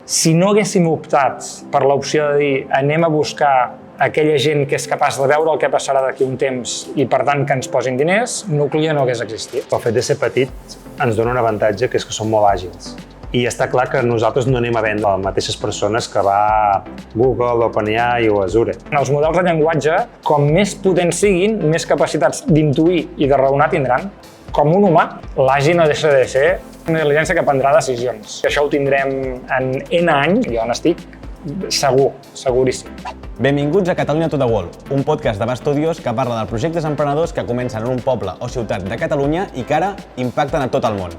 Si no haguéssim optat per l'opció de dir anem a buscar aquella gent que és capaç de veure el que passarà d'aquí un temps i, per tant, que ens posin diners, Núclia no hagués existit. El fet de ser petit ens dona un avantatge, que és que som molt àgils. I està clar que nosaltres no anem a vendre les mateixes persones que va Google, OpenAI o Azure. Els models de llenguatge, com més potents siguin, més capacitats d'intuir i de raonar tindran. Com un humà, l'AGI no deixa de ser una intel·ligència que prendrà decisions. Això ho tindrem en N anys, jo n'estic segur, seguríssim. Benvinguts a Catalunya to the World, un podcast de Bas Studios que parla de projectes emprenedors que comencen en un poble o ciutat de Catalunya i que ara impacten a tot el món.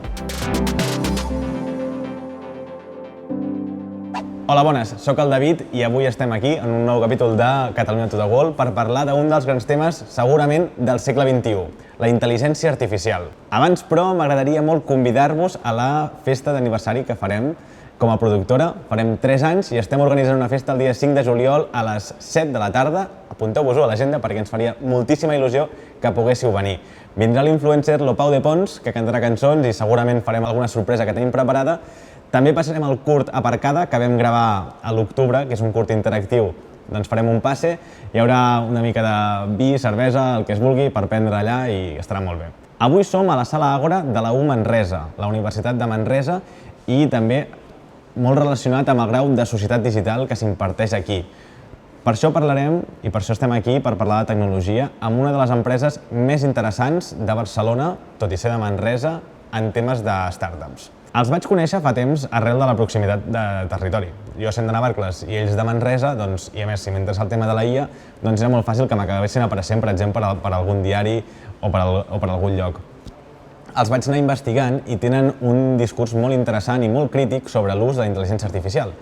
Hola, bones, sóc el David i avui estem aquí en un nou capítol de Catalunya to the World per parlar d'un dels grans temes segurament del segle XXI, la intel·ligència artificial. Abans, però, m'agradaria molt convidar-vos a la festa d'aniversari que farem com a productora. Farem 3 anys i estem organitzant una festa el dia 5 de juliol a les 7 de la tarda. Apunteu-vos-ho a l'agenda perquè ens faria moltíssima il·lusió que poguéssiu venir. Vindrà l'influencer Lopau de Pons, que cantarà cançons i segurament farem alguna sorpresa que tenim preparada. També passarem el curt Aparcada, que vam gravar a l'octubre, que és un curt interactiu. Doncs farem un passe, hi haurà una mica de vi, cervesa, el que es vulgui, per prendre allà i estarà molt bé. Avui som a la Sala Àgora de la U Manresa, la Universitat de Manresa, i també molt relacionat amb el grau de societat digital que s'imparteix aquí. Per això parlarem, i per això estem aquí, per parlar de tecnologia, amb una de les empreses més interessants de Barcelona, tot i ser de Manresa, en temes de startups. Els vaig conèixer fa temps arrel de la proximitat de territori. Jo sent de Navarcles i ells de Manresa, i a més, si m'interessa el tema de la IA, doncs era molt fàcil que m'acabessin apareixent, per exemple, per algun diari o per algun lloc. Els vaig anar investigant i tenen un discurs molt interessant i molt crític sobre l'ús de la intel·ligència artificial.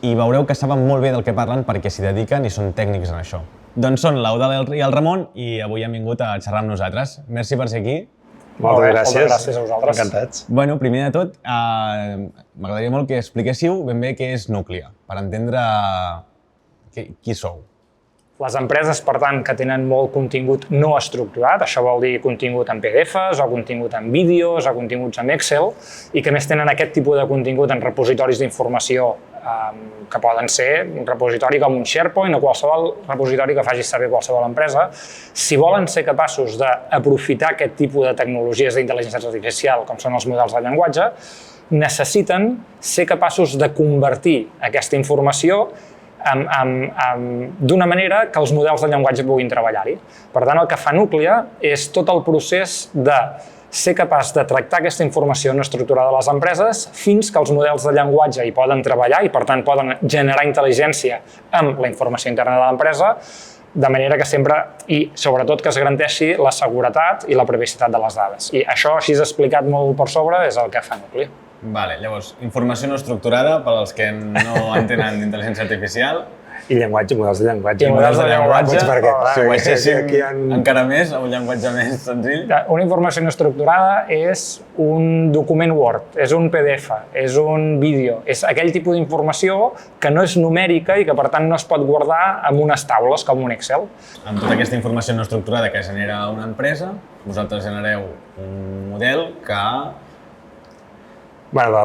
I veureu que saben molt bé del que parlen perquè s'hi dediquen i són tècnics en això. Doncs són l'Eudald i el Ramon i avui han vingut a xerrar amb nosaltres. Merci per ser aquí. Moltes gràcies. Moltes gràcies a vosaltres. Encantats. Bueno, primer de tot, m'agradaria molt que expliquéssiu ben bé què és Núclia, per entendre qui sou. Les empreses, per tant, que tenen molt contingut no estructurat, això vol dir contingut en PDFs, o contingut en vídeos, o continguts en Excel, i que més tenen aquest tipus de contingut en repositoris d'informació que poden ser un repositori com un SharePoint o qualsevol repositori que faci servir qualsevol empresa. Si volen ser capaços d'aprofitar aquest tipus de tecnologies d'intel·ligència artificial, com són els models de llenguatge, necessiten ser capaços de convertir aquesta informació d'una manera que els models de llenguatge puguin treballar-hi. Per tant, el que fa Núclia és tot el procés de ser capaç de tractar aquesta informació no estructurada de les empreses fins que els models de llenguatge hi poden treballar i, per tant, poden generar intel·ligència amb la informació interna de l'empresa, de manera que sempre, i sobretot que es garanteixi la seguretat i la privacitat de les dades. I això, així explicat molt per sobre, és el que fa Núclia. Vale, llavors, informació no estructurada per als que no entenen d'intel·ligència artificial. I llenguatge, models de llenguatge. I models de llenguatge, perquè, si ho baixéssim han... encara més, a un llenguatge més senzill. Una informació no estructurada és un document Word, és un PDF, és un vídeo, és aquell tipus d'informació que no és numèrica i que per tant no es pot guardar en unes taules com un Excel. Amb tota aquesta informació no estructurada que genera una empresa, vosaltres genereu un model que... Bueno,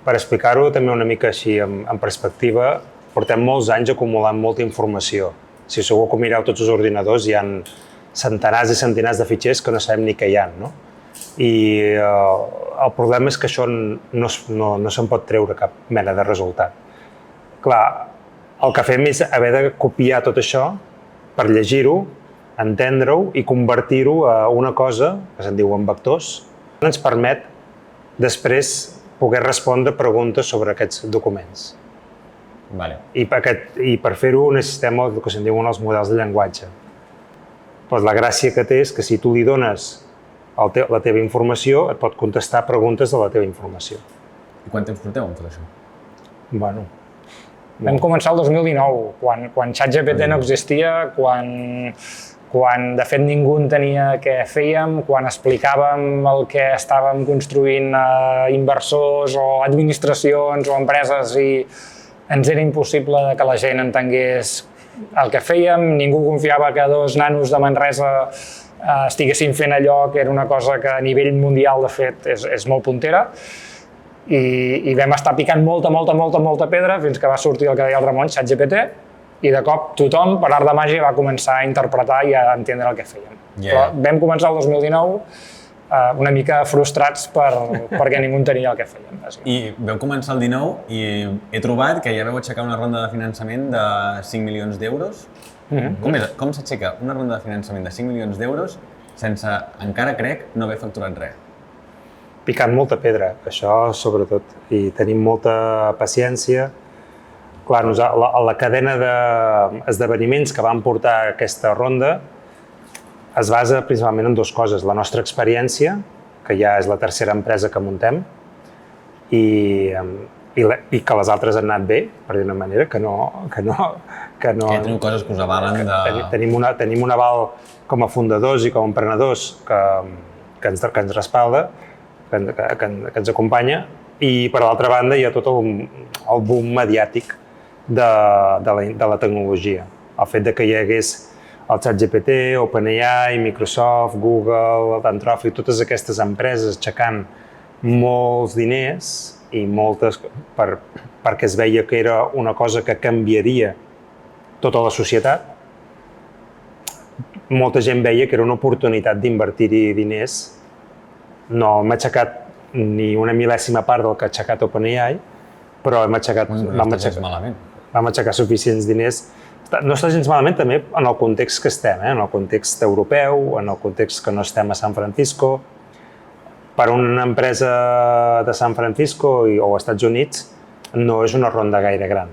per explicar-ho també una mica així en perspectiva, portem molts anys acumulant molta informació. Si segur que mireu tots els ordinadors, hi ha centenars i centenars de fitxers que no sabem ni què hi ha, no? I el problema és que això no se'n pot treure cap mena de resultat. Clar, el que fem és haver de copiar tot això per llegir-ho, entendre-ho i convertir-ho a una cosa que se'n diuen vectors, que ens permet després poder respondre preguntes sobre aquests documents. Vale. I per fer-ho necessitem el que se'n diuen els models de llenguatge. Pues la gràcia que té és que si tu li dones la teva informació, et pot contestar preguntes de la teva informació. I quant temps porteu amb tot això? Bueno, Vam començar el 2019, quan ChatGPT no existia, quan de fet ningú entenia què fèiem, quan explicàvem el que estàvem construint a inversors o administracions o empreses i ens era impossible que la gent entengués el que fèiem, ningú confiava que 2 nanos de Manresa estiguessin fent allò, que era una cosa que a nivell mundial de fet és molt puntera. i vam estar picant molta pedra fins que va sortir el que deia el Ramon, ChatGPT, i de cop tothom, per art de màgia, va començar a interpretar i a entendre el que fèiem. Però vam començar el 2019 una mica frustrats perquè ningú entenia el que fèiem. I vau començar el 19 i he trobat que ja vau aixecar una ronda de finançament de 5 milions d'euros. Com s'aixeca una ronda de finançament de 5 milions d'euros sense, encara crec, no haver facturat res? Picant molta pedra, això sobretot, i tenim molta paciència. Clar, la cadena d'esdeveniments que van portar a aquesta ronda es basa principalment en dues coses. La nostra experiència, que ja és la tercera empresa que muntem, i que les altres han anat bé, per dir una manera, que no... Que teniu coses que us avalen de... Tenim un aval com a fundadors i com a emprenedors que ens respalda, que ens acompanya, i per l'altra banda hi ha tot el boom mediàtic de la tecnologia. El fet de que hi hagués el ChatGPT, OpenAI, Microsoft, Google, Anthropic, totes aquestes empreses aixecant molts diners i moltes perquè es veia que era una cosa que canviaria tota la societat. Molta gent veia que era una oportunitat d'invertir-hi diners. No hem aixecat ni una mil·lèsima part del que ha aixecat OpenAI, però vam aixecar suficients diners. No està gens malament també en el context que estem, en el context europeu, en el context que no estem a San Francisco. Per una empresa de San Francisco o als Estats Units no és una ronda gaire gran,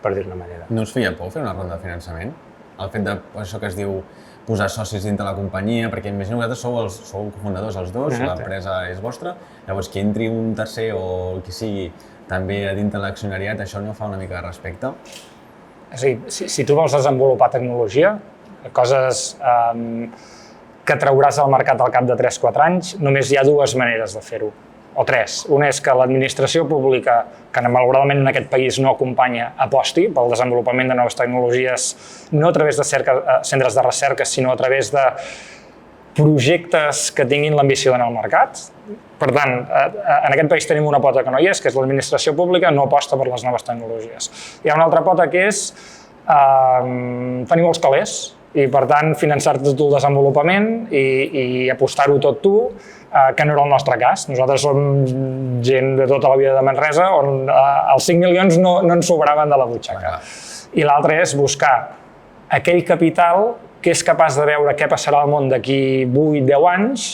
per dir-ne una manera. No us feia por fer una ronda de finançament? El fet de, això que es diu, posar socis dintre la companyia, perquè imagino que vosaltres sou cofundadors els dos, l'empresa és vostra, llavors que entri un tercer o el que sigui també a dintre l'accionariat, això no fa una mica de respecte? És a dir, si tu vols desenvolupar tecnologia, coses que trauràs al mercat al cap de 3-4 anys, només hi ha dues maneres de fer-ho, o tres. Una és que l'administració pública, que malauradament en aquest país no acompanya, aposti pel desenvolupament de noves tecnologies, no a través de centres de recerca, sinó a través de projectes que tinguin l'ambició d'anar al mercat. Per tant, en aquest país tenim una pota que no hi és, que és l'administració pública, no aposta per les noves tecnologies. Hi ha una altra pota que és tenir molts calés i, per tant, finançar-te tu el desenvolupament i apostar-ho tot tu, que no era el nostre cas. Nosaltres som gent de tota la vida de Manresa on els 5 milions no ens sobraven de la butxaca. I l'altre és buscar aquell capital que és capaç de veure què passarà al món d'aquí 8-10 anys,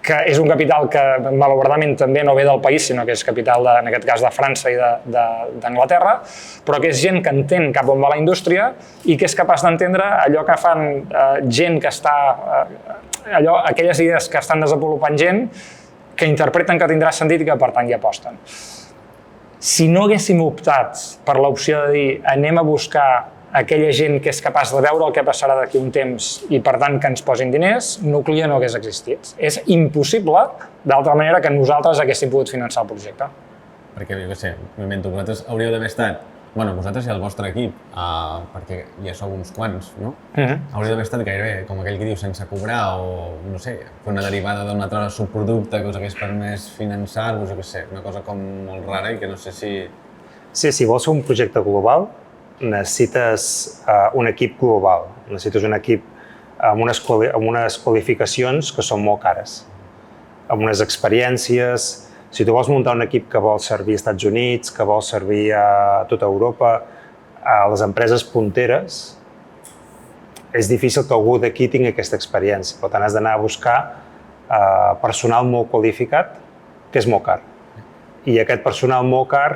que és un capital que malauradament també no ve del país, sinó que és capital, en aquest cas, de França i d'Anglaterra, però que és gent que entén cap on va la indústria i que és capaç d'entendre allò que fan gent que està... aquelles idees que estan desenvolupant gent que interpreten que tindrà sentit i que, per tant, hi aposten. Si no haguéssim optat per l'opció de dir anem a buscar aquella gent que és capaç de veure el que passarà d'aquí un temps i, per tant, que ens posin diners, Nuclia no hagués existit. És impossible, d'altra manera, que nosaltres haguéssim pogut finançar el projecte. Perquè, jo què sé, m'invento, vosaltres hauríeu d'haver estat, bueno, vosaltres i el vostre equip, perquè ja sou uns quants, no? Hauríeu d'haver estat gairebé, com aquell que diu, sense cobrar o, no sé, fer una derivada d'un altre subproducte que us hagués permès finançar-vos, jo què sé, una cosa com molt rara i que no sé si... Sí, si vols fer un projecte global, necessites un equip global, necessites un equip amb unes qualificacions que són molt cares, amb unes experiències. Si tu vols muntar un equip que vol servir als Estats Units, que vol servir a tota Europa, a les empreses punteres, és difícil que algú d'aquí tingui aquesta experiència. Per tant, has d'anar a buscar personal molt qualificat, que és molt car. I aquest personal molt car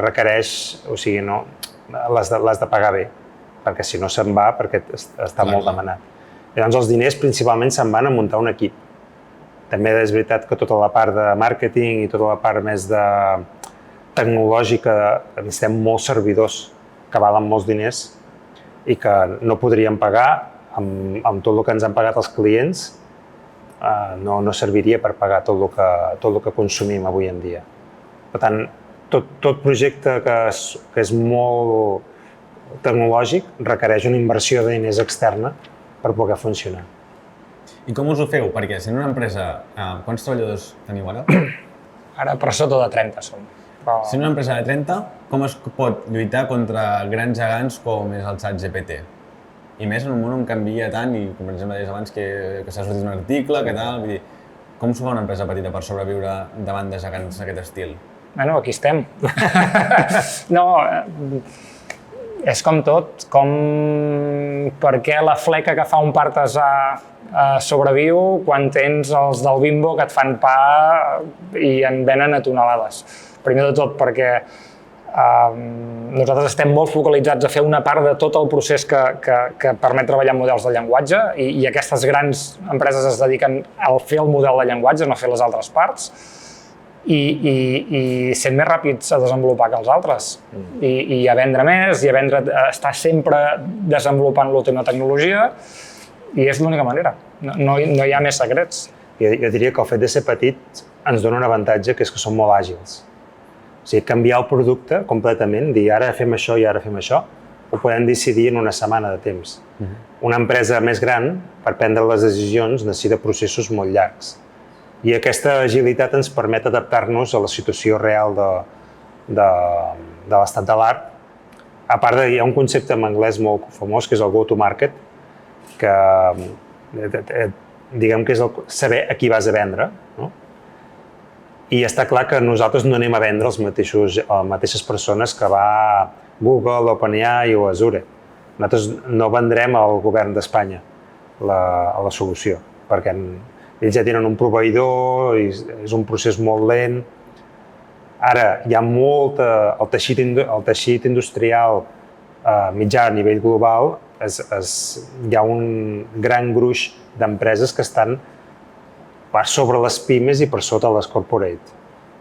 requereix, o sigui, no, l'has de pagar bé, perquè si no se'n va, perquè està molt demanat. Llavors els diners principalment se'n van a muntar un equip. També és veritat que tota la part de màrqueting i tota la part més de tecnològica, necessitem molts servidors que valen molts diners i que no podríem pagar amb tot el que ens han pagat els clients, no serviria per pagar tot el que consumim avui en dia. Per tant, tot projecte que és molt tecnològic requereix una inversió de diners externa per poder funcionar. I com us ho feu? Perquè si en una empresa, quants treballadors teniu ara? Ara per sota de 30 som. Però... Si una empresa de 30, com es pot lluitar contra grans gegants com és el ChatGPT? I més en un món on canvia tant, i com per exemple deies abans que s'ha sortit un article, que tal, vull dir, com s'ho fa una empresa petita per sobreviure davant de gegants d'aquest estil? Bueno, aquí estem. No, és com tot, com per què la fleca que fa un pa artesà sobreviu quan tens els del Bimbo que et fan pa i en venen a tonelades. Primer de tot perquè nosaltres estem molt focalitzats a fer una part de tot el procés que permet treballar amb models de llenguatge i aquestes grans empreses es dediquen a fer el model de llenguatge, no a fer les altres parts. I sent més ràpids a desenvolupar que els altres i a vendre més, i a estar sempre desenvolupant l'última tecnologia, i és l'única manera, no hi ha més secrets. Jo diria que el fet de ser petit ens dona un avantatge, que és que som molt àgils. O sigui, canviar el producte completament, dir ara fem això i ara fem això, ho podem decidir en una setmana de temps. Una empresa més gran, per prendre les decisions, necessita processos molt llargs. I aquesta agilitat ens permet adaptar-nos a la situació real de l'estat de l'art. A part, hi ha un concepte en anglès molt famós, que és el go-to-market, que diguem que és saber a qui vas a vendre, no? I està clar que nosaltres no anem a vendre les mateixes persones que va Google, OpenAI o Azure. Nosaltres no vendrem al govern d'Espanya la solució, perquè ells ja tenen un proveïdor i és un procés molt lent. Ara, hi ha el teixit industrial mitjà a nivell global, hi ha un gran gruix d'empreses que estan per sobre les pimes i per sota les corporate.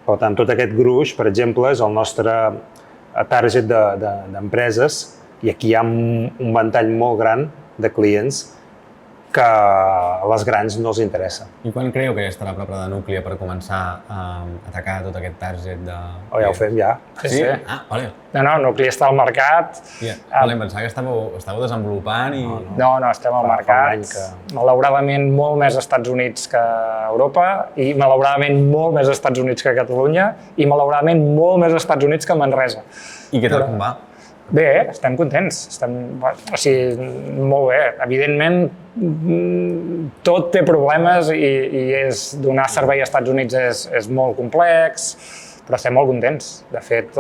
Per tant, tot aquest gruix, per exemple, és el nostre target d'empreses i aquí hi ha un ventall molt gran de clients que a les grans no els interessa. I quan creieu que ja estarà preparada Núclia per començar a atacar tot aquest target de... Ja ho fem, ja. Sí? Ah, vale. No, Núclia està al mercat. Volem pensar que estàveu desenvolupant i... No, estem al mercat. Malauradament molt més als Estats Units que a Europa i malauradament molt més als Estats Units que a Catalunya i malauradament molt més als Estats Units que a Manresa. I què tal com va? Bé, estem contents, o sigui, molt bé. Evidentment, tot té problemes i donar servei als Estats Units és molt complex, però estem molt contents. De fet,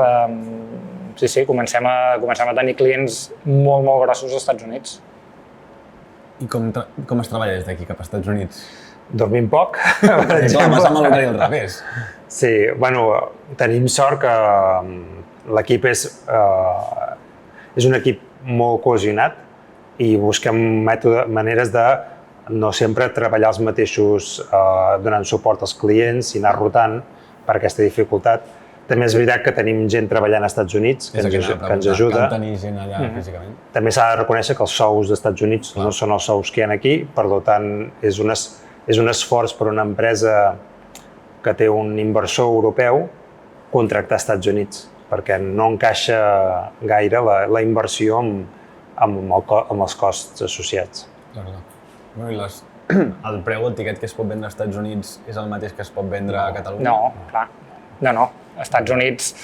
sí, comencem a tenir clients molt grossos als Estats Units. I com es treballa des d'aquí cap als Estats Units? Dormim poc, per exemple. Clar, m'has amb l'horari al revés. Sí, bueno, tenim sort que l'equip és un equip molt cohesionat i busquem maneres de no sempre treballar els mateixos donant suport als clients i anar rotant per aquesta dificultat. També és veritat que tenim gent treballant als Estats Units que ens ajuda. Cal tenir gent allà físicament. També s'ha de reconèixer que els sous dels Estats Units no són els sous que hi ha aquí, per tant és un esforç per una empresa que té un inversor europeu contractar als Estats Units, perquè no encaixa gaire la inversió amb els costs associats. Clar. El preu, el tiquet que es pot vendre als Estats Units és el mateix que es pot vendre a Catalunya? No, clar. No. Els Estats Units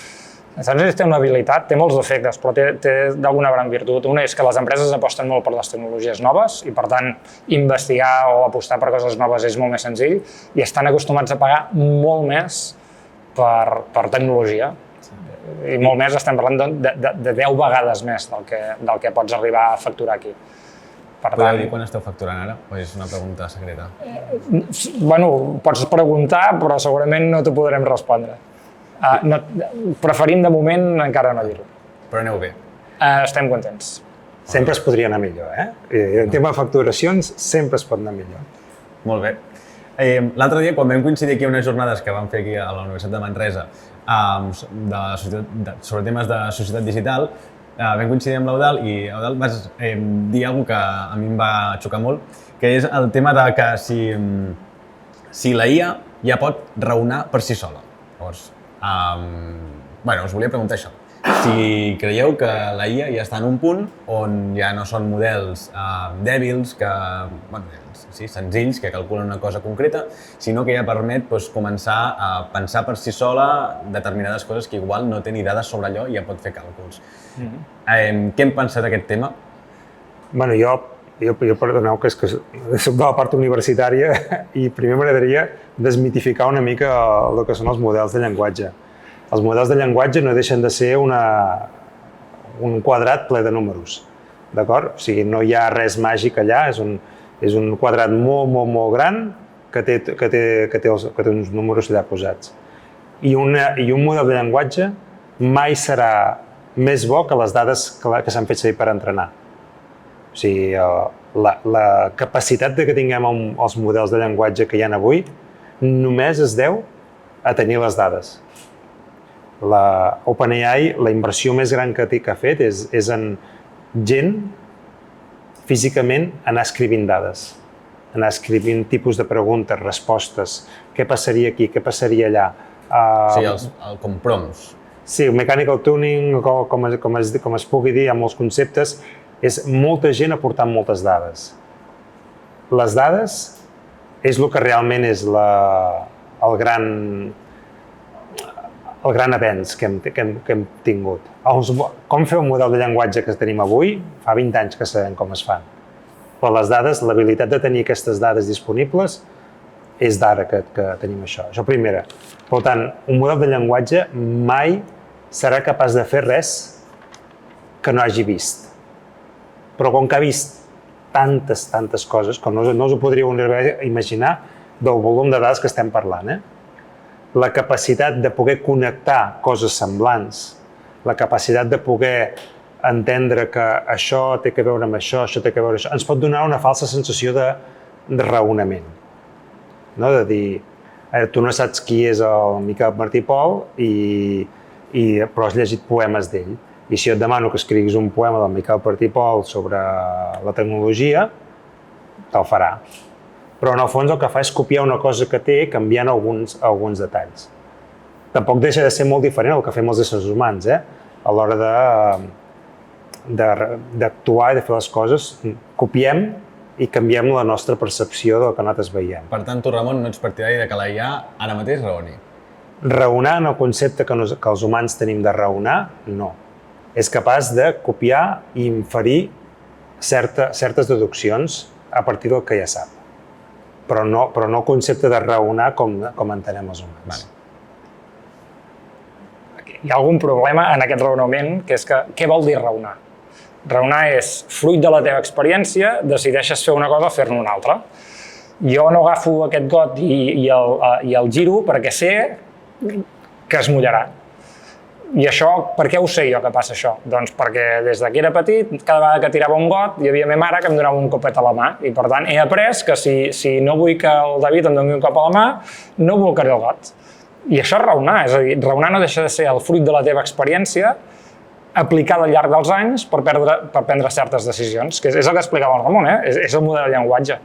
té una habilitat, té molts defectes, però té d'alguna gran virtut. Una és que les empreses aposten molt per les tecnologies noves i, per tant, investigar o apostar per coses noves és molt més senzill i estan acostumats a pagar molt més per tecnologia. I molt més, estem parlant de 10 vegades més del que pots arribar a facturar aquí. Podeu dir quan esteu facturant ara? O és una pregunta secreta? Bueno, pots preguntar, però segurament no t'ho podrem respondre. Preferim de moment encara no dir-ho. Però aneu bé? Estem contents. Sempre es podria anar millor, En tema de facturacions, sempre es pot anar millor. Molt bé. L'altre dia, quan vam coincidir aquí a unes jornades que vam fer aquí a la Universitat de Manresa sobre temes de societat digital, vam coincidir amb l'Eudald i Eudald vas dir alguna cosa que a mi em va xocar molt, que és el tema de que si la IA ja pot raonar per si sola. Llavors, us volia preguntar això. Si creieu que la IA ja està en un punt on ja no són models dèbils, senzills, que calculen una cosa concreta, sinó que ja permet començar a pensar per si sola determinades coses que igual no té ni dades sobre allò i ja pot fer càlculs. Què hem pensat d'aquest tema? Bueno, jo perdoneu que soc de la part universitària i primer m'agradaria desmitificar una mica el que són els models de llenguatge. Els models de llenguatge no deixen de ser un quadrat ple de números, d'acord? O sigui, no hi ha res màgic allà, és un quadrat molt gran que té uns números allà posats. I un model de llenguatge mai serà més bo que les dades que s'han fet servir per entrenar. O sigui, la capacitat que tinguem els models de llenguatge que hi ha avui només es deu a tenir les dades. OpenAI, la inversió més gran que ha fet és en gent físicament anar escrivint dades, anar escrivint tipus de preguntes, respostes, què passaria aquí, què passaria allà. Com prompts. Sí, mechanical tuning, com es pugui dir, hi ha molts conceptes, és molta gent aportant moltes dades. Les dades és el que realment és el gran avenç que hem tingut. Com fer un model de llenguatge que tenim avui, fa 20 anys que sabem com es fan. Però les dades, l'habilitat de tenir aquestes dades disponibles, és d'ara que tenim això. Això primera. Per tant, un model de llenguatge mai serà capaç de fer res que no hagi vist. Però com que ha vist tantes coses, com no us ho podríeu imaginar del volum de dades que estem parlant, la capacitat de poder connectar coses semblants, la capacitat de poder entendre que això té que veure amb això té que veure amb això, ens pot donar una falsa sensació de raonament. No? De dir, tu no saps qui és el Miquel Martí Pol, però has llegit poemes d'ell. I si jo et demano que escriguis un poema del Miquel Martí Pol sobre la tecnologia, te'l farà. Però en el fons el que fa és copiar una cosa que té canviant alguns detalls. Tampoc deixa de ser molt diferent el que fem els éssers humans, a l'hora d'actuar i de fer les coses, copiem i canviem la nostra percepció del que nosaltres veiem. Per tant, tu, Ramon, no ets partidari que la IA ara mateix raoni? Raonar en el concepte que els humans tenim de raonar, no. És capaç de copiar i inferir certes deduccions a partir del que ja sap. Però no el concepte de raonar com entenem els humans. Hi ha algun problema en aquest raonament, que és que què vol dir raonar? Raonar és, fruit de la teva experiència, decideixes fer una cosa o fer-ne una altra. Jo no agafo aquest got i el giro perquè sé que es mullarà. I això, per què ho sé jo que passa això? Doncs perquè des que era petit, cada vegada que tirava un got, hi havia meva mare que em donava un copet a la mà. I per tant he après que si no vull que el David em doni un cop a la mà, no bolcaré el got. I això és raonar, és a dir, raonar no deixa de ser el fruit de la teva experiència aplicada al llarg dels anys per prendre certes decisions, que és el que explicava el Ramon, és el model de llenguatge.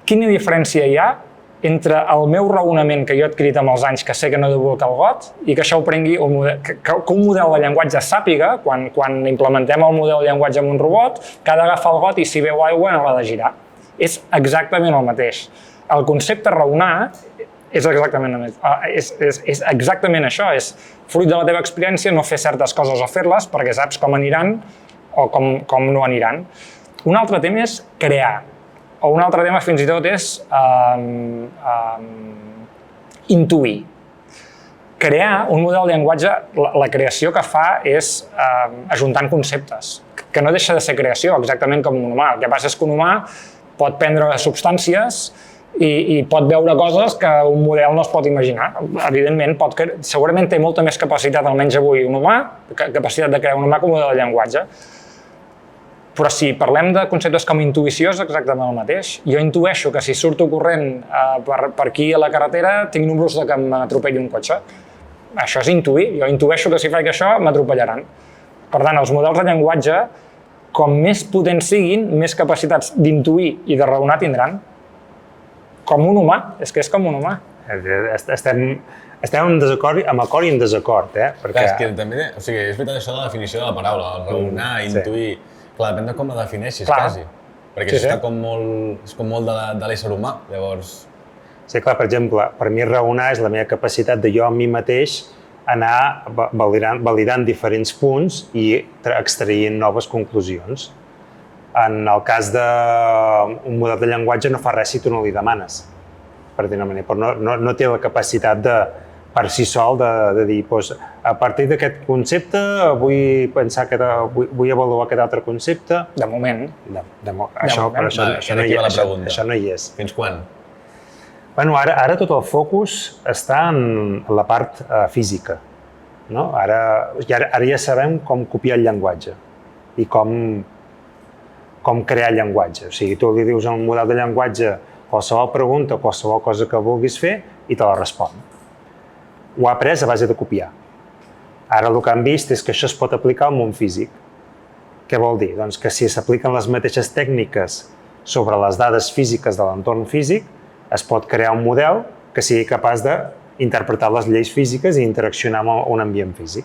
Quina diferència hi ha entre el meu raonament que jo he adquirit amb els anys, que sé que no he de bolcar el got, i que això ho prengui, que un model de llenguatge sàpiga, quan implementem el model de llenguatge en un robot, que ha d'agafar el got i si veu aigua no l'ha de girar. És exactament el mateix. El concepte raonar és exactament això, és fruit de la teva experiència no fer certes coses o fer-les perquè saps com aniran o com no aniran. Un altre tema és crear. O un altre tema fins i tot és intuir. Crear un model de llenguatge, la creació que fa és ajuntant conceptes, que no deixa de ser creació, exactament com un humà. El que passa és que un humà pot prendre substàncies i pot veure coses que un model no es pot imaginar. Evidentment, segurament té molta més capacitat, almenys avui, un humà, capacitat de crear un humà com un model de llenguatge. Però si parlem de conceptes com intuïció, és exactament el mateix. Jo intueixo que si surto corrent per aquí a la carretera tinc números de que m'atropelli un cotxe. Això és intuir. Jo intueixo que si faig això m'atropellaran. Per tant, els models de llenguatge, com més potents siguin, més capacitats d'intuir i de raonar tindran. Com un humà. És que és com un humà. estem en desacord, amb acord i en desacord, Perquè... Clar, és que també, o sigui, és veritat això de la definició de la paraula, el raonar, intuir... Clar, depèn de com la defineixis, quasi. Perquè això està com molt... és com molt de l'ésser humà, llavors... Sí, clar, per exemple, per mi raonar és la meva capacitat de jo amb mi mateix anar validant diferents punts i extraient noves conclusions. En el cas d'un model de llenguatge no fa res si tu no li demanes, per dir una manera, però no té la capacitat de, per si sol, de dir, doncs, a partir d'aquest concepte vull avaluar aquest altre concepte. De moment. Això no hi és. Fins quan? Bueno, ara tot el focus està en la part física. No? Ara ja sabem com copiar el llenguatge i com crear llenguatge. O sigui, tu li dius a un model de llenguatge qualsevol pregunta, qualsevol cosa que vulguis fer i te la respon. Ho ha après a base de copiar. Ara el que han vist és que això es pot aplicar al món físic. Què vol dir? Doncs que si s'apliquen les mateixes tècniques sobre les dades físiques de l'entorn físic, es pot crear un model que sigui capaç d'interpretar les lleis físiques i interaccionar amb un ambient físic.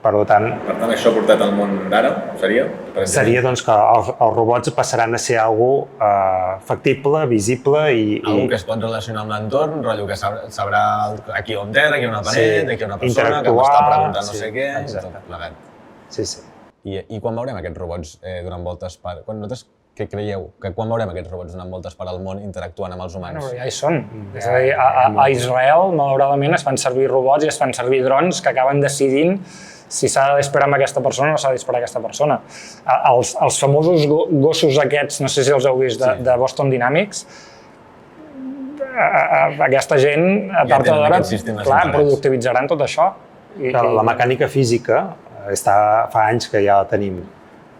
Per tant, això portat al món d'ara seria? Seria doncs, que els robots passaran a ser algo factible, visible i... Algú que es pot relacionar amb l'entorn, rotllo que sabrà aquí on té, aquí una paret, aquí una persona, que m'està preguntant no sé què, tot plegat. Sí. I quan veurem aquests robots donant voltes per... Què creieu? Quan veurem aquests robots donant voltes per al món interactuant amb els humans? Ja hi són. És a dir, a Israel, malauradament, es fan servir robots i es fan servir drons que acaben decidint si s'ha d'esperar amb aquesta persona o no s'ha d'esperar aquesta persona. Els famosos gossos aquests, no sé si els heu vist, de Boston Dynamics, aquesta gent, a tard o d'hora, productivitzaran tot això. La mecànica física fa anys que ja la tenim,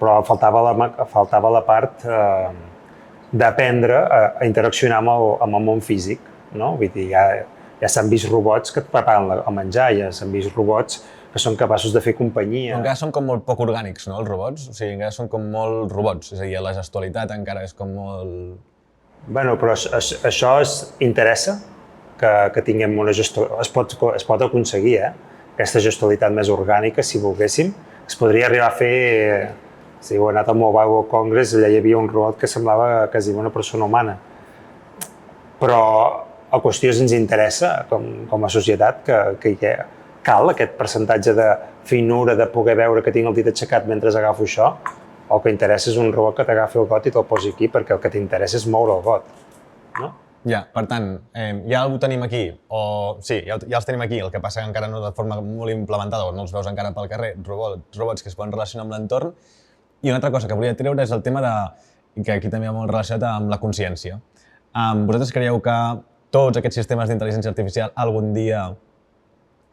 però faltava la part d'aprendre a interaccionar amb el món físic. Vull dir, ja s'han vist robots que et preparen el menjar, ja s'han vist robots que són capaços de fer companyia. Encara són com molt poc orgànics, no, els robots? O sigui, encara són com molt robots, és a dir, la gestualitat encara és com molt... Bueno, però això interessa que tinguem una gestualitat, es pot aconseguir, aquesta gestualitat més orgànica, si volguéssim. Es podria arribar a fer... Si heu anat al Mobile World Congress, allà hi havia un robot que semblava quasi una persona humana. Però la qüestió és que ens interessa, com a societat, que cal aquest percentatge de finura, de poder veure que tinc el dit aixecat mentre agafo això, o el que interessa és un robot que t'agafi el got i te'l posi aquí, perquè el que t'interessa és moure el got. Ja, per tant, ja ho tenim aquí, ja els tenim aquí, el que passa que encara no de forma molt implementada, o no els veus encara pel carrer, robots que es poden relacionar amb l'entorn. I una altra cosa que volia treure és el tema que aquí també hi ha molt relacionat amb la consciència. Vosaltres creieu que tots aquests sistemes d'intel·ligència artificial algun dia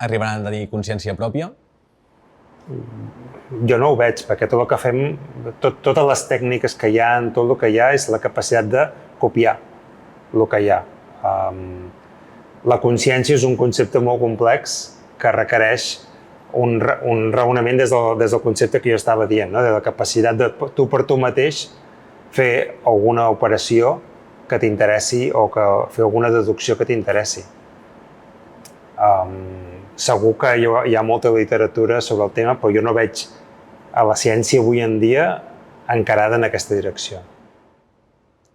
arribaran a tenir consciència pròpia? Jo no ho veig, perquè tot el que fem, totes les tècniques que hi ha, tot el que hi ha és la capacitat de copiar el que hi ha. La consciència és un concepte molt complex que requereix un raonament des del concepte que jo estava dient, de la capacitat de tu per tu mateix fer alguna operació que t'interessi o fer alguna deducció que t'interessi. Segur que hi ha molta literatura sobre el tema, però jo no veig a la ciència avui en dia encarada en aquesta direcció.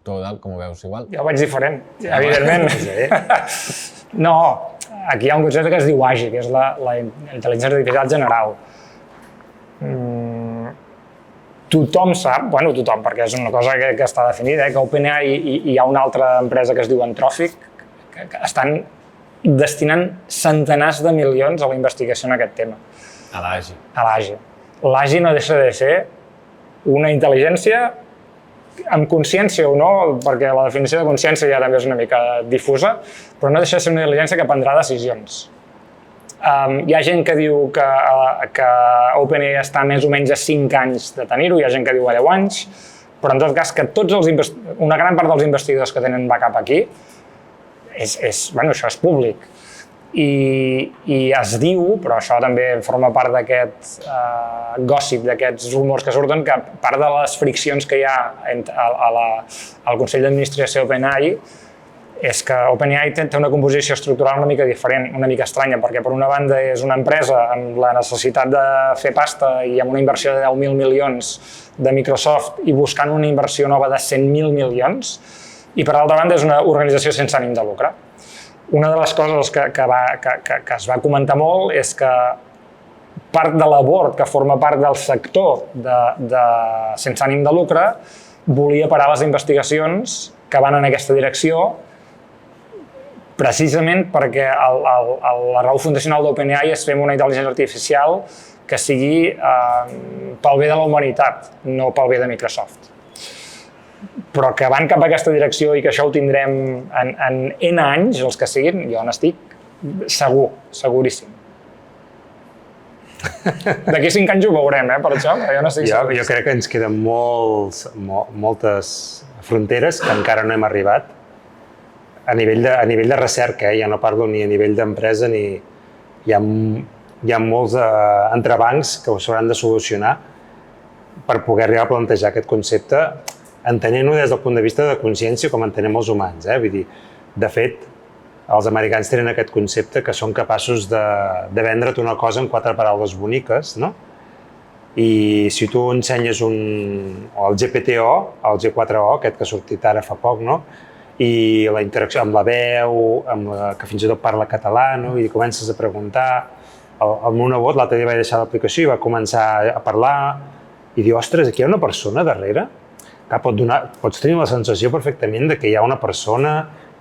Tu, com ho veus, igual? Jo ho veig diferent, evidentment. No, aquí hi ha un concepte que es diu AGI, que és la intel·ligència artificial general. Tothom sap, tothom, perquè és una cosa que està definida, que a OpenAI hi ha una altra empresa que es diu Anthropic, que estan destinant centenars de milions a la investigació en aquest tema. A l'AGI. A l'AGI. L'AGI no deixa de ser una intel·ligència amb consciència o no, perquè la definició de consciència ja també és una mica difusa, però no deixa de ser una intel·ligència que prendrà decisions. Hi ha gent que diu que OpenAI està més o menys a 5 anys de tenir-ho, hi ha gent que diu a 10 anys, però en tot cas que una gran part dels investigadors que tenen backup aquí, això és públic. I es diu, però això també forma part d'aquest gossip, d'aquests rumors que surten, que part de les friccions que hi ha al Consell d'Administració OpenAI és que OpenAI té una composició estructural una mica diferent, una mica estranya, perquè per una banda és una empresa amb la necessitat de fer pasta i amb una inversió de 10.000 milions de Microsoft i buscant una inversió nova de 100.000 milions, i per altra banda és una organització sense ànim de lucre. Una de les coses que es va comentar molt és que part de la board que forma part del sector sense ànim de lucre volia parar les investigacions que van en aquesta direcció precisament perquè la raó fundacional d'OpenAI és fer una intel·ligència artificial que sigui pel bé de la humanitat, no pel bé de Microsoft. Però que van cap a aquesta direcció i que això ho tindrem en N anys, els que siguin, jo n'estic segur, seguríssim. D'aquí 5 anys ho veurem, per això, jo n'estic segur. Jo crec que ens queden moltes fronteres que encara no hem arribat. A nivell de recerca, ja no parlo ni a nivell d'empresa, ni hi ha molts entrebancs que s'hauran de solucionar per poder arribar a plantejar aquest concepte, entenent-ho des del punt de vista de consciència com entenem els humans. Vull dir, de fet, els americans tenen aquest concepte que són capaços de vendre't una cosa en 4 paraules boniques, no? I si tu ensenyes el GPT-O, el G4O, aquest que ha sortit ara fa poc, no? I la interacció amb la veu, que fins i tot parla català, no? I comences a preguntar. El meu nebot l'altre dia va deixar l'aplicació i va començar a parlar i diu, ostres, aquí hi ha una persona darrere? Pots tenir la sensació perfectament de que hi ha una persona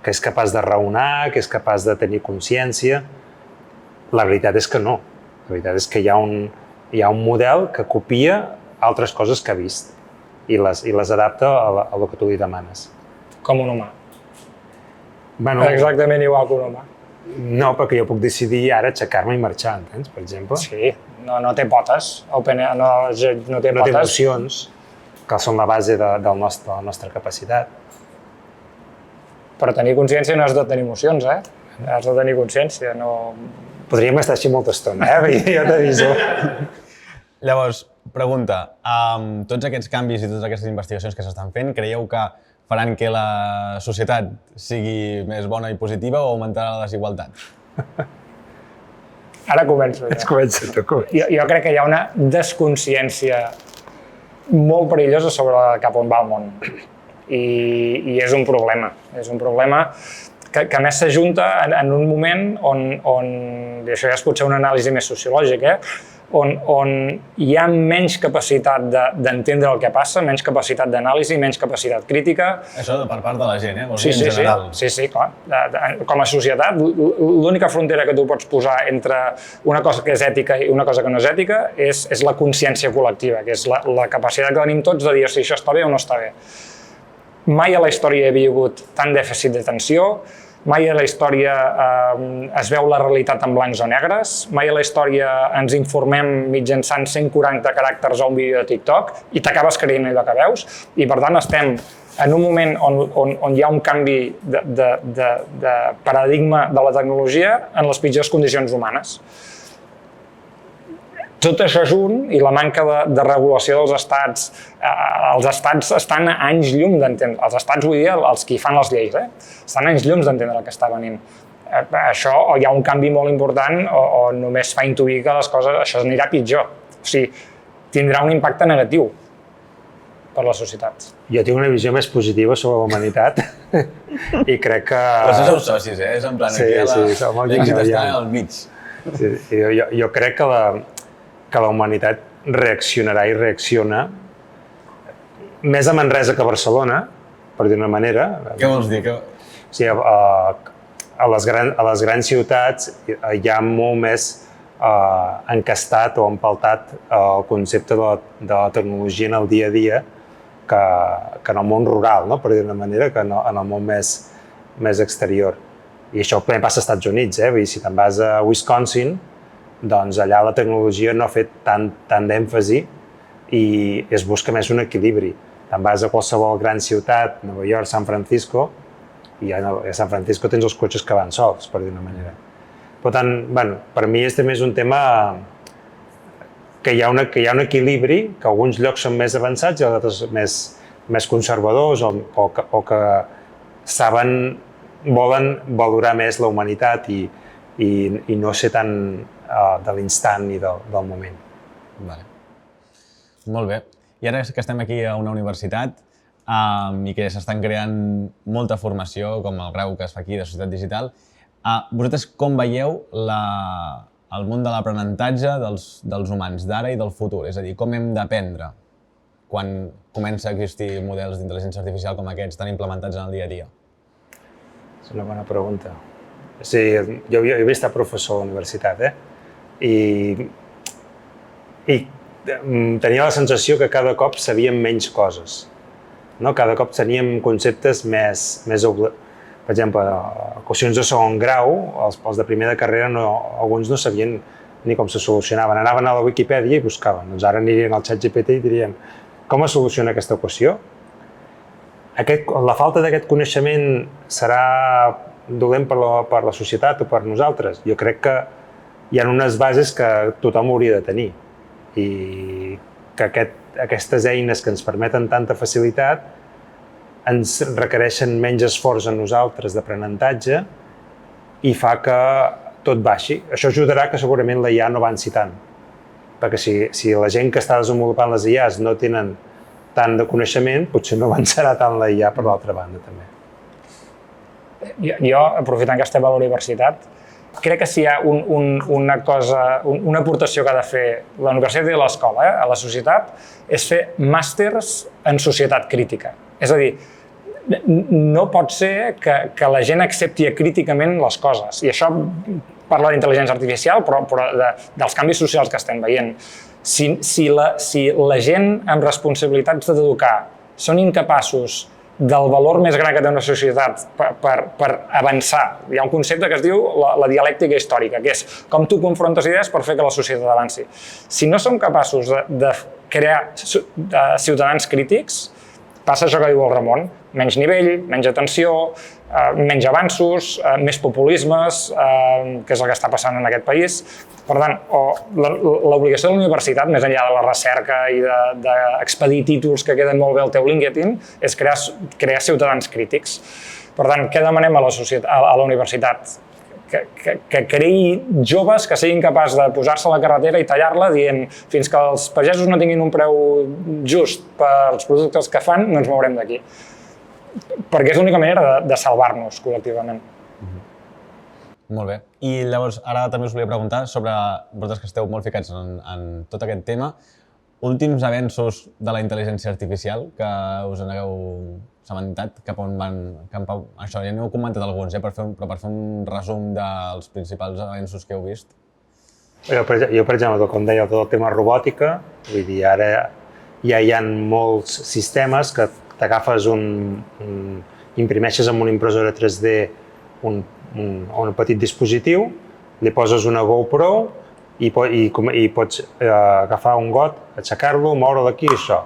que és capaç de raonar, que és capaç de tenir consciència. La veritat és que no. La veritat és que hi ha un model que copia altres coses que ha vist i les adapta a lo que tu li demanes. Com un humà. Bueno, exactament igual que un humà. No, perquè jo puc decidir ara aixecar-me i marxar, entens, per exemple? Sí, no té potes. No té potes. No té emocions, que són la base de la nostra capacitat. Però tenir consciència no has de tenir emocions, Has de tenir consciència, no... Podríem estar així molta estona, jo t'aviso. Llavors, pregunta, amb tots aquests canvis i totes aquestes investigacions que s'estan fent, creieu que faran que la societat sigui més bona i positiva o augmentarà la desigualtat? Ara començo. Comença tu. Jo crec que hi ha una desconsciència molt perillosa sobre cap on va el món. I és un problema. És un problema que a més s'ajunta en un moment on i això ja és potser una anàlisi més sociològica, on hi ha menys capacitat d'entendre el que passa, menys capacitat d'anàlisi, menys capacitat crítica. Això per part de la gent, Sí, en general. Sí, clar. Com a societat, l'única frontera que tu pots posar entre una cosa que és ètica i una cosa que no és ètica és la consciència col·lectiva, que és la capacitat que tenim tots de dir si això està bé o no està bé. Mai a la història hi havia hagut tant dèficit d'atenció, mai a la història es veu la realitat en blancs o negres, mai a la història ens informem mitjançant 140 caràcters a un vídeo de TikTok i t'acabes creient allò que veus. I per tant estem en un moment on hi ha un canvi de paradigma de la tecnologia en les pitjors condicions humanes. Tot això junt i la manca de regulació dels estats, els estats estan a anys llum d'entendre, els estats vull dir els que fan les lleis, estan a anys llums d'entendre el que està venint. Això o hi ha un canvi molt important o només fa intuir que les coses, això anirà pitjor. O sigui, tindrà un impacte negatiu per la societat. Jo tinc una visió més positiva sobre la humanitat i crec que... Però això sou socis, És en plan, aquí l'èxit està al mig. Jo crec que la humanitat reaccionarà i reacciona més a Manresa que a Barcelona, per dir una manera. Què vols dir? O sigui, a les grans ciutats hi ha molt més encastat o empaltat el concepte de la tecnologia en el dia a dia que en el món rural, no? Per dir una manera, que en el món més exterior. I això també passa als Estats Units, Vull dir, si te'n vas a Wisconsin, doncs allà la tecnologia no ha fet tant d'èmfasi i es busca més un equilibri. Te'n vas a qualsevol gran ciutat, Nova York, San Francisco, i a San Francisco tens els cotxes que van sols, per dir una manera. Per tant, per mi també és un tema que hi ha un equilibri, que alguns llocs són més avançats i altres més conservadors o que saben volen valorar més la humanitat i no ser tan de l'instant i del moment. Vale. Molt bé. I ara que estem aquí a una universitat i que s'estan creant molta formació, com el grau que es fa aquí de Societat Digital, vosaltres com veieu el món de l'aprenentatge dels humans d'ara i del futur? És a dir, com hem d'aprendre quan comença a existir models d'intel·ligència artificial com aquests tan implementats en el dia a dia? És una bona pregunta. Sí, jo havia estat professor a la universitat, i tenia la sensació que cada cop sabíem menys coses. Cada cop teníem conceptes més per exemple, qüestions de segon grau, els de primer de carrera, alguns no sabien ni com se solucionaven. Anaven a la Wikipedia i buscaven. Doncs ara anirien al ChatGPT i dirien com es soluciona aquesta equació? La falta d'aquest coneixement serà dolent per la societat o per nosaltres? Jo crec que hi ha unes bases que tothom hauria de tenir i que aquestes eines que ens permeten tanta facilitat ens requereixen menys esforç a nosaltres d'aprenentatge i fa que tot baixi. Això ajudarà que segurament la IA no avanci tant, perquè si la gent que està desenvolupant les IAs no tenen tant de coneixement, potser no avançarà tant la IA per l'altra banda també. Jo, aprofitant que estem a la universitat, crec que si hi ha una aportació que ha de fer la universitat i l'escola a la societat és fer màsters en societat crítica. És a dir, no pot ser que la gent accepti críticament les coses. I això parla d'intel·ligència artificial, però dels canvis socials que estem veient. Si la gent amb responsabilitats d'educar són incapaços del valor més gran que té una societat per avançar. Hi ha un concepte que es diu la dialèctica històrica, que és com tu confrontes idees per fer que la societat avanci. Si no som capaços de crear ciutadans crítics, passa això que diu el Ramon, menys nivell, menys atenció, menys avanços, més populismes, que és el que està passant en aquest país. Per tant, l'obligació de la universitat, més enllà de la recerca i d'expedir títols que queden molt bé al teu LinkedIn, és crear ciutadans crítics. Per tant, què demanem a la universitat? Que creï joves que siguin capaços de posar-se a la carretera i tallar-la dient fins que els pagesos no tinguin un preu just pels productes que fan, no ens mourem d'aquí. Perquè és l'única manera de salvar-nos col·lectivament. Molt bé. I llavors, ara també us volia preguntar sobre vosaltres que esteu molt ficats en tot aquest tema, últims avenços de la intel·ligència artificial que us n'hagueu assabentat, cap on van... Això, ja n'heu comentat alguns, però per fer un resum dels principals avenços que heu vist. Jo, per exemple, com deia, tot el tema robòtica, vull dir, ara ja hi ha molts sistemes que t'agafes imprimeixes amb una impressora 3D un petit dispositiu, li poses una GoPro i pots agafar un got, aixecar-lo, moure d'aquí i això.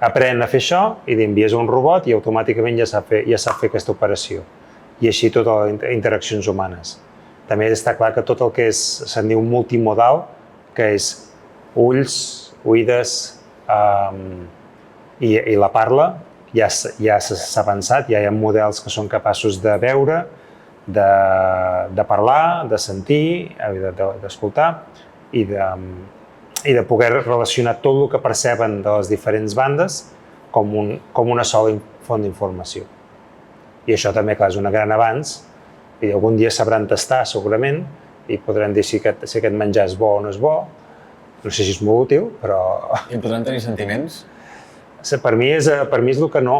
Aprèn a fer això i li envies a un robot i automàticament ja sap fer aquesta operació. I així totes les interaccions humanes. També està clar que tot el que se'n diu multimodal, que és ulls, oïdes i la parla, ja s'ha avançat, ja hi ha models que són capaços de veure, de parlar, de sentir, d'escoltar i de poder relacionar tot el que perceben de les diferents bandes com una sola font d'informació. I això també, clar, és un gran avanç i algun dia sabran tastar, segurament, i podran dir si aquest menjar és bo o no és bo. No sé si és molt útil, però... I podran tenir sentiments? Per mi és el que no.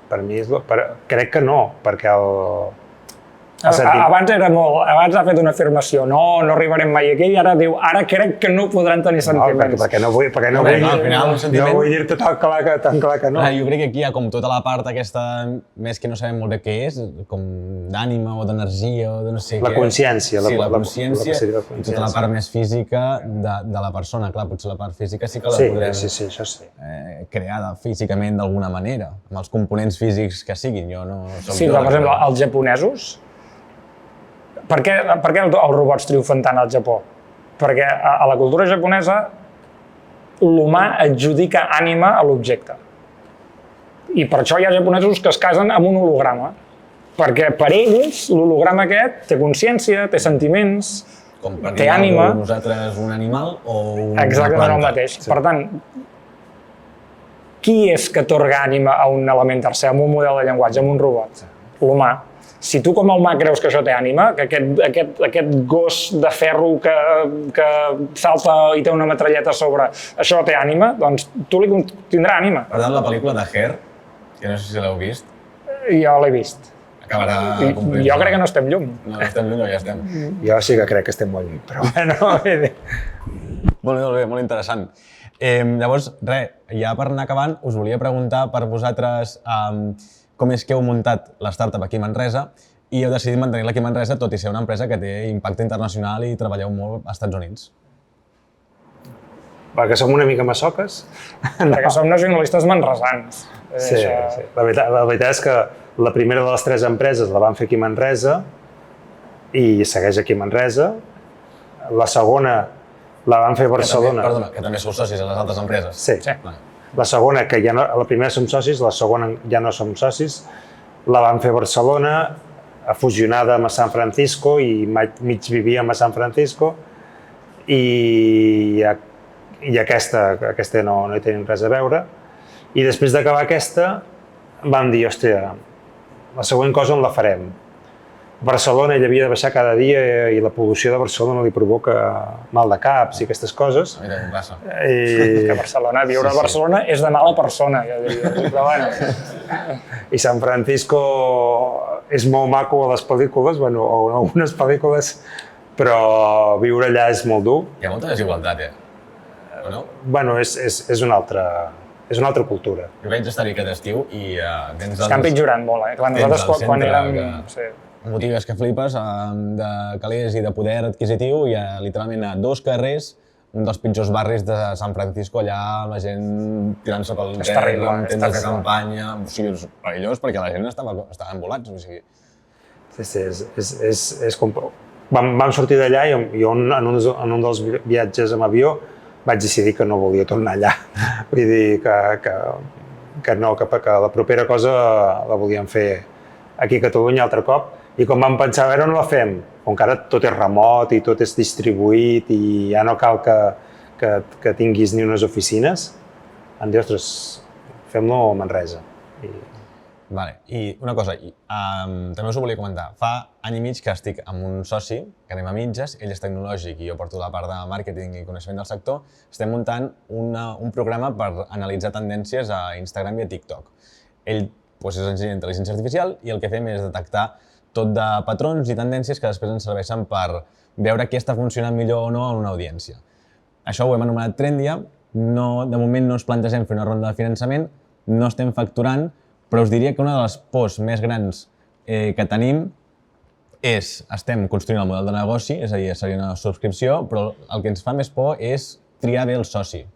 Crec que no, perquè Abans ha fet una afirmació, no arribarem mai aquí, i ara diu, ara crec que no podran tenir sentiments. Perquè no vull dir-te tan clar que no. Jo crec que aquí hi ha com tota la part aquesta, més que no sabem molt bé què és, com d'ànima o d'energia o de no sé què. La consciència. Sí, la consciència i tota la part més física de la persona. Clar, potser la part física sí que la podrem crear físicament d'alguna manera, amb els components físics que siguin. Sí, però per exemple, els japonesos, per què els robots triomfen tant al Japó? Perquè a la cultura japonesa l'humà adjudica ànima a l'objecte. I per això hi ha japonesos que es casen amb un holograma. perquè per ells l'holograma aquest té consciència, té sentiments, Com per té ànima. Nosaltres un animal o una Exactament planta. el mateix. Per tant, qui és que atorga ànima a un element tercer, a un model de llenguatge, a un robot? L'humà. Si tu com a humà creus que això té ànima, que aquest gos de ferro que salta i té una metralleta a sobre, això té ànima, doncs tu li tindrà ànima. Per tant, la pel·lícula de Her, que no sé si l'heu vist, Jo l'he vist. acabarà complint. Jo crec que no estem llum. No estem lluny o ja estem. Jo sí que crec que estem molt lluny, però bueno, Molt bé, molt interessant. Llavors, res, ja per anar acabant, us volia preguntar per vosaltres com és que heu muntat l'startup aquí a Manresa i heu decidit mantenir-la aquí a Manresa, tot i ser una empresa que té impacte internacional i treballeu molt als Estats Units. perquè som una mica massoques. Perquè som nacionalistes manresans. Sí, sí. La veritat és que la primera de les 3 empreses la vam fer aquí a Manresa i segueix aquí a Manresa. La segona la vam fer a Barcelona. Perdona, que també sou socis a les altres empreses. Sí. Sí. Vale. La segona, que ja no, la primera som socis, la segona ja no som socis, la vam fer a Barcelona, fusionada amb San Francisco i mig vivíem a San Francisco i aquesta no hi tenim res a veure. I després d'acabar aquesta vam dir, hòstia, la següent cosa on la farem? Barcelona ell havia de baixar cada dia i la pol·lució de Barcelona li provoca mal de caps i aquestes coses. A mi també em passa. Que Barcelona, viure a Barcelona és de mala persona, jo diria. Però bueno. I San Francisco és molt maco a les pel·lícules, bueno, o en algunes pel·lícules, però viure allà és molt dur. Hi ha molta desigualtat, o no? Bueno, és una altra cultura. Jo vaig estar-hi aquest estiu i tens Està empitjorant molt, Clar, nosaltres quan érem... Sí. Botigues que flipes, de calés i de poder adquisitiu, i literalment a 2 carrers, un dels pitjors barris de San Francisco, allà la gent tirant-se pel terra, amb tendes de campanya, o sigui, és perillós perquè la gent estava embolats, o sigui... Sí, és vam sortir d'allà i jo en un dels viatges amb avió vaig decidir que no volia tornar allà. Vull dir que no, que la propera cosa la volíem fer aquí a Catalunya altre cop. I com vam pensar, a veure on la fem? Com que ara tot és remot i tot és distribuït i ja no cal que tinguis ni unes oficines, em dius, ostres, fem-lo a Manresa. Vale. I una cosa, també us ho volia comentar. Fa any i mig que estic amb un soci, que anem a mitges, ell és tecnològic i jo porto la part de màrqueting i coneixement del sector. Estem muntant un programa per analitzar tendències a Instagram i a TikTok. Ell és enginyer d'intel·ligència artificial i el que fem és detectar tot de patrons i tendències que després ens serveixen per veure què està funcionant millor o no en una audiència. Això ho hem anomenat Trendia. De moment no ens plantegem fer una ronda de finançament, no estem facturant, però us diria que una de les pors més grans que tenim és, estem construint el model de negoci, és a dir, seria una subscripció, però el que ens fa més por és triar bé el soci.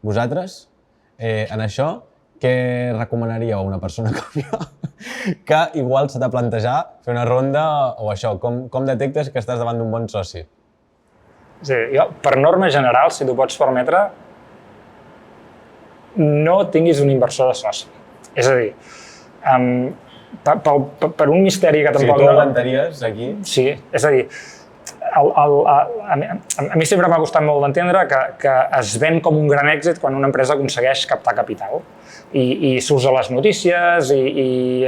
Vosaltres, en això, què recomanaríeu a una persona com jo que igual s'ha de plantejar fer una ronda o això? Com detectes que estàs davant d'un bon soci? Sí, jo, per norma general, si t'ho pots permetre, no tinguis un inversor de soci. És a dir, per un misteri que tampoc... O sigui, tu aguantaries aquí? Sí, és a dir, a mi sempre m'ha costat molt d'entendre que es ven com un gran èxit quan una empresa aconsegueix captar capital i s'usa a les notícies i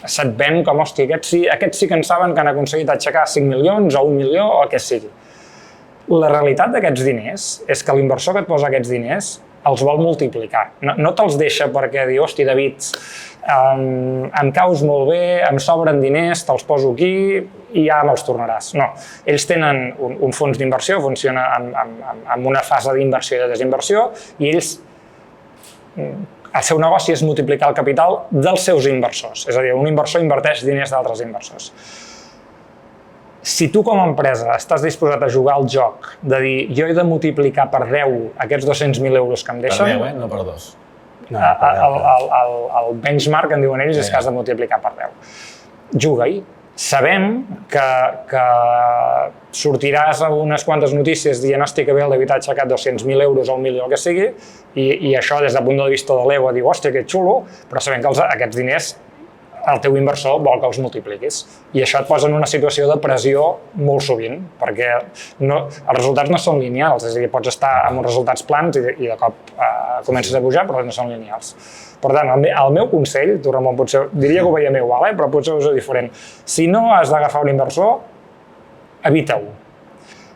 se't ven com, hòstia, aquests sí que en saben que han aconseguit aixecar 5 milions o 1 milió o el que sigui. La realitat d'aquests diners és que l'inversor que et posa aquests diners els vol multiplicar. No te'ls deixa perquè diu, hòstia, David, em caus molt bé, em sobren diners, te'ls poso aquí i ja me'ls tornaràs. No, ells tenen un fons d'inversió, funciona amb una fase d'inversió i de desinversió i ells, el seu negoci és multiplicar el capital dels seus inversors. És a dir, un inversor inverteix diners d'altres inversors. Si tu com a empresa estàs disposat a jugar al joc de dir jo he de multiplicar per 10 aquests 200.000 euros que em deixen... Per 10, no per 2. El benchmark, en diuen ells, és que has de multiplicar per 10. Juga-hi. Sabem que sortiràs a unes quantes notícies dient hòstia que bé el David ha aixecat 200.000 euros o 1 milió, el que sigui, i això des del punt de vista de l'ego diu hòstia que xulo, però sabem que aquests diners el teu inversor vol que els multipliquis. I això et posa en una situació de pressió molt sovint, perquè els resultats no són lineals, és a dir, pots estar amb uns resultats plans i de cop comences a pujar, però no són lineals. Per tant, el meu consell, tu Ramon, potser diria que ho veiem igual, però potser us és diferent. Si no has d'agafar un inversor, evita-ho.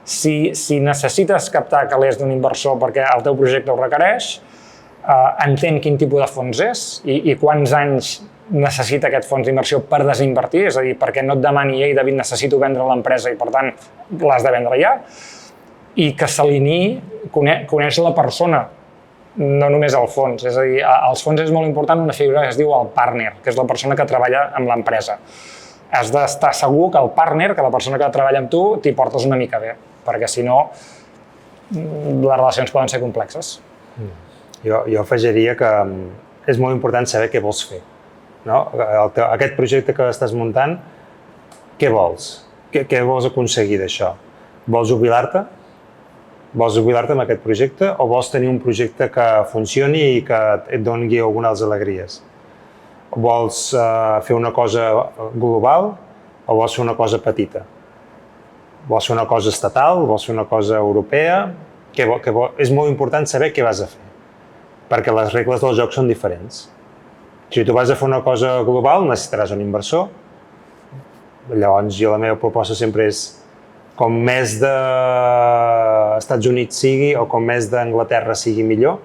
Si necessites captar calés d'un inversor perquè el teu projecte ho requereix, entén quin tipus de fons és i quants anys necessita aquest fons d'inversió per desinvertir, és a dir, perquè no et demani, ei, David, necessito vendre l'empresa i, per tant, l'has de vendre ja, i que s'alineï, coneix la persona, no només el fons. És a dir, als fons és molt important una figura que es diu el partner, que és la persona que treballa amb l'empresa. Has d'estar segur que el partner, que la persona que treballa amb tu, t'hi portes una mica bé, perquè si no, les relacions poden ser complexes. Jo afegiria que és molt important saber què vols fer. Aquest projecte que estàs muntant, què vols? Què vols aconseguir d'això? Vols jubilar-te? Vols jubilar-te amb aquest projecte o vols tenir un projecte que funcioni i que et doni algunes alegries? Vols fer una cosa global o vols fer una cosa petita? Vols fer una cosa estatal? Vols fer una cosa europea? És molt important saber què vas a fer, perquè les regles del joc són diferents. Si tu vas a fer una cosa global, necessitaràs un inversor. Llavors, la meva proposta sempre és com més d'Estats Units sigui o com més d'Anglaterra sigui millor.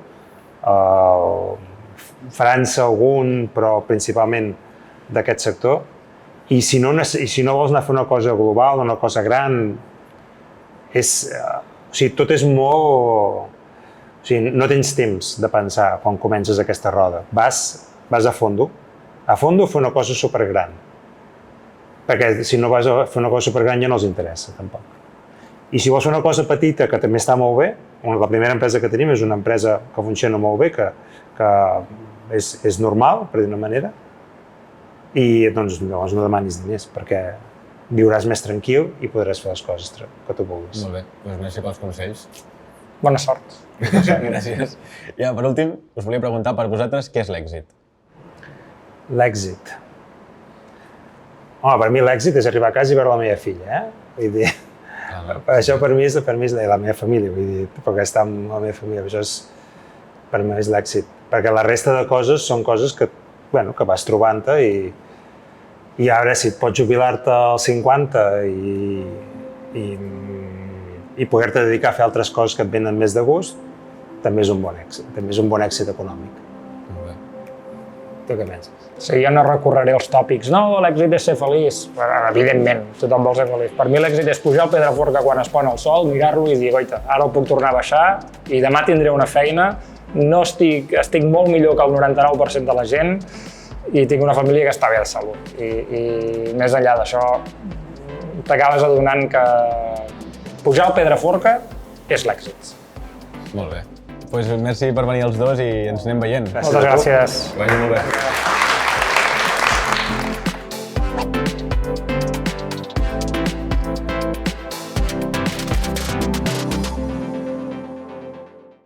França algun, però principalment d'aquest sector. I si no vols anar a fer una cosa global, una cosa gran, tot és molt... No tens temps de pensar quan comences aquesta roda. Vas a fondo a fer una cosa supergran. Perquè si no vas a fer una cosa supergran ja no els interessa, tampoc. I si vols fer una cosa petita que també està molt bé, la primera empresa que tenim és una empresa que funciona molt bé, que és normal, per dir-ho d'una manera, i doncs no demanis diners, perquè viuràs més tranquil i podràs fer les coses que tu vulguis. Molt bé, doncs merci pels consells. Bona sort. Gràcies. Ja, per últim, us volia preguntar per vosaltres què és l'èxit. L'èxit. Per mi l'èxit és arribar a casa i veure la meva filla, Vull dir, això per mi és la meva família, vull dir, perquè està amb la meva família, això per mi és l'èxit. Perquè la resta de coses són coses que vas trobant-te i ara si et pots jubilar-te als 50 i poder-te dedicar a fer altres coses que et venen més de gust, també és un bon èxit, també és un bon èxit econòmic. Molt bé. Tu què penses? Sí, jo no recorreré als tòpics. No, l'èxit és ser feliç. Evidentment, tothom vol ser feliç. Per mi l'èxit és pujar al Pedraforca quan es pon el sol, mirar-lo i dir, goita, ara ho puc tornar a baixar i demà tindré una feina, estic molt millor que el 99% de la gent i tinc una família que està bé de salut. I més enllà d'això, t'acabes adonant que pujar al Pedraforca és l'èxit. Molt bé. Doncs merci per venir els dos i ens anem veient. Moltes gràcies. Que vagi molt bé.